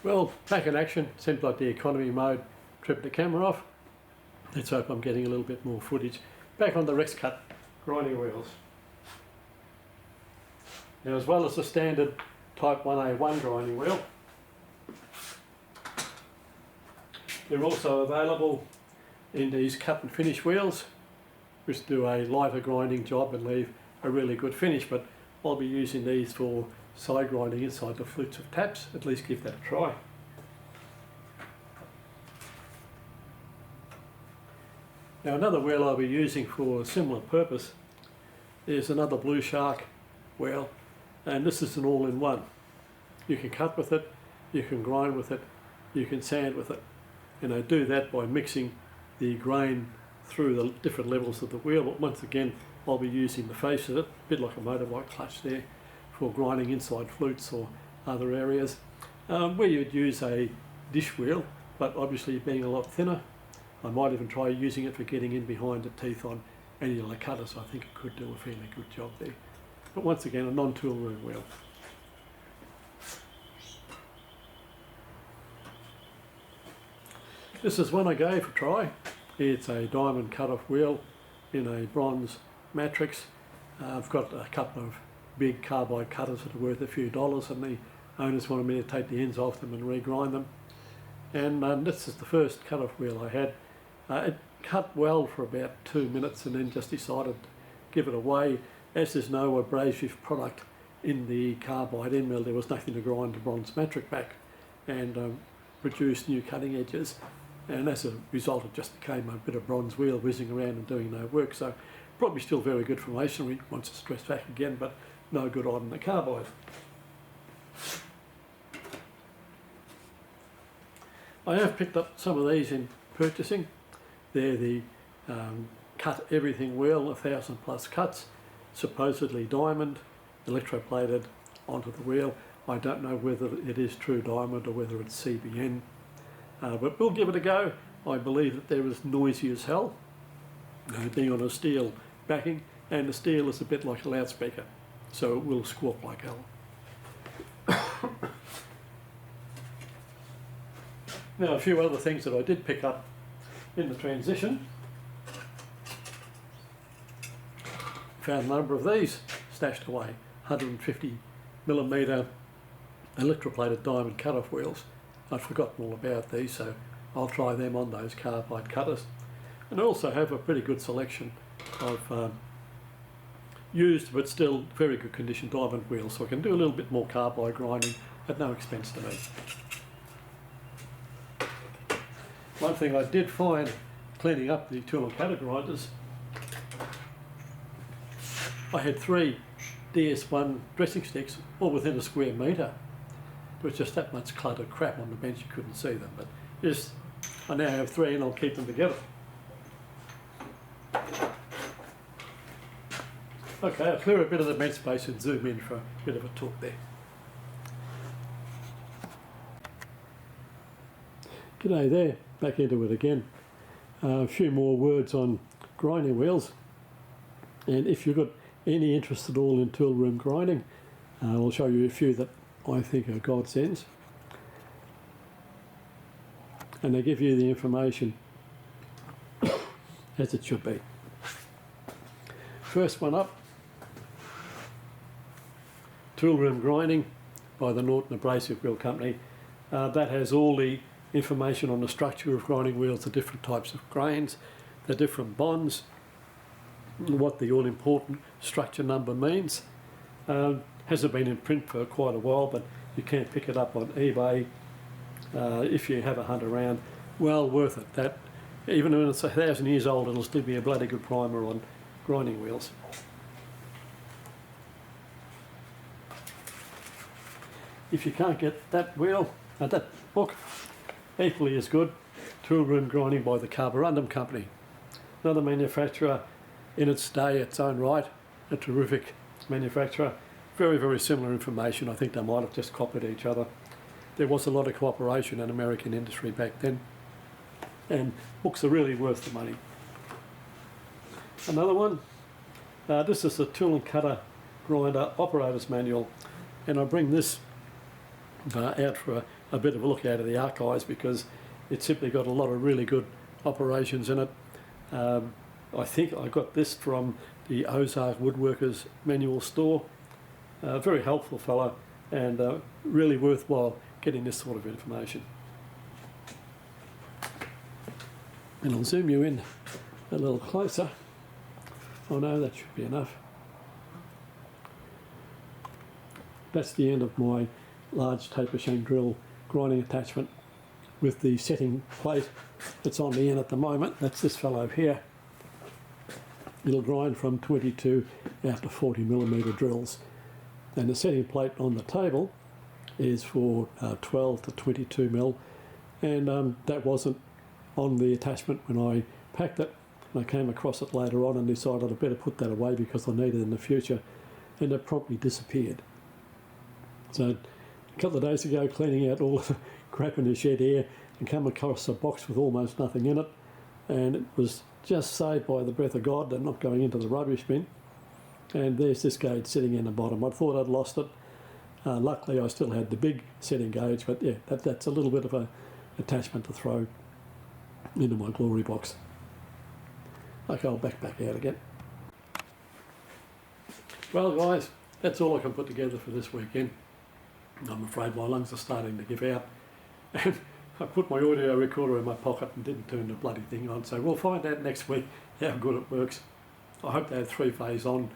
Well, back in action, seems like the economy mode tripped the camera off. Let's hope I'm getting a little bit more footage. Back on the Rex Cut grinding wheels. Now, as well as the standard Type 1A1 grinding wheel, they're also available in these cut and finish wheels, which do a lighter grinding job and leave a really good finish, but I'll be using these for side grinding inside the flutes of taps. At least give that a try. Now, another wheel I'll be using for a similar purpose is another Blue Shark wheel, and this is an all-in-one. You can cut with it, you can grind with it, you can sand with it, and I do that by mixing the grain through the different levels of the wheel. But once again, I'll be using the face of it, a bit like a motorbike clutch there, for grinding inside flutes or other areas, where you'd use a dish wheel, but obviously being a lot thinner. I might even try using it for getting in behind the teeth on annular cutters. I think it could do a fairly good job there. But once again, a non-tool room wheel. This is one I gave a try. It's a diamond cut-off wheel in a bronze matrix. I've got a couple of big carbide cutters that are worth a few dollars, and the owners wanted me to take the ends off them and regrind them. And this is the first cut-off wheel I had. It cut well for about 2 minutes and then just decided to give it away. As there's no abrasive product in the carbide end mill, there was nothing to grind the bronze matrix back and produce new cutting edges. And as a result, it just became a bit of bronze wheel whizzing around and doing no work. So probably still very good for masonry once it's stressed back again, but no good on the carbide. I have picked up some of these in purchasing. They're the cut everything wheel, 1,000 plus cuts, supposedly diamond, electroplated onto the wheel. I don't know whether it is true diamond or whether it's CBN, but we'll give it a go. I believe that there is noisy as hell, being on a steel backing, and the steel is a bit like a loudspeaker, so it will squawk like hell. Now, a few other things that I did pick up in the transition. Found a number of these stashed away, 150mm electroplated diamond cut-off wheels. I'd forgotten all about these, so I'll try them on those carbide cutters. And I also have a pretty good selection of used but still very good condition diamond wheels, so I can do a little bit more carbide grinding at no expense to me. One thing I did find cleaning up the tool and cutter grinders, I had 3 DS1 dressing sticks all within a square metre. There was just that much cluttered crap on the bench you couldn't see them, but just, I now have 3 and I'll keep them together. Okay, I'll clear a bit of the bench space and zoom in for a bit of a talk there. G'day there, back into it again. A few more words on grinding wheels, and if you've got any interest at all in tool room grinding, I'll show you a few that I think are godsends, and they give you the information as it should be. First one up, Tool Room Grinding by the Norton Abrasive Wheel Company. That has all the information on the structure of grinding wheels, the different types of grains, the different bonds, what the all-important structure number means. Hasn't been in print for quite a while, but you can pick it up on eBay if you have a hunt around. Well worth it. That, even when it's 1,000 years old, it'll still be a bloody good primer on grinding wheels. If you can't get that wheel, that book, equally as good, Tool Room Grinding by the Carborundum Company. Another manufacturer in its day, its own right, a terrific manufacturer. Very, very similar information. I think they might have just copied each other. There was a lot of cooperation in American industry back then, and books are really worth the money. Another one, this is the Tool and Cutter Grinder Operator's Manual, and I bring this out for a bit of a look out of the archives, because it's simply got a lot of really good operations in it. I think I got this from the Ozark Woodworkers Manual Store. Very helpful fellow, and really worthwhile getting this sort of information. And I'll zoom you in a little closer. Oh no, that should be enough. That's the end of my large tape machine drill grinding attachment with the setting plate that's on the end at the moment. That's this fellow here. It'll grind from 22 out to 40mm drills. And the setting plate on the table is for 12 to 22mm, and that wasn't on the attachment when I packed it. And I came across it later on and decided I'd better put that away because I need it in the future, and it promptly disappeared. So a couple of days ago, cleaning out all the crap in the shed here, and come across a box with almost nothing in it, and it was just saved by the breath of God and not going into the rubbish bin. And there's this gauge sitting in the bottom. I thought I'd lost it. Luckily I still had the big setting gauge, but yeah, that's a little bit of a attachment to throw into my glory box. Okay, I'll back out again. Well guys, that's all I can put together for this weekend. I'm afraid my lungs are starting to give out, and I put my audio recorder in my pocket and didn't turn the bloody thing on, so we'll find out next week how good it works. I hope they have 3-phase on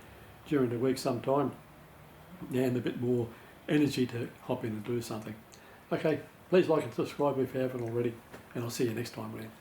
during the week sometime, and a bit more energy to hop in and do something. Okay, please like and subscribe if you haven't already, and I'll see you next time around.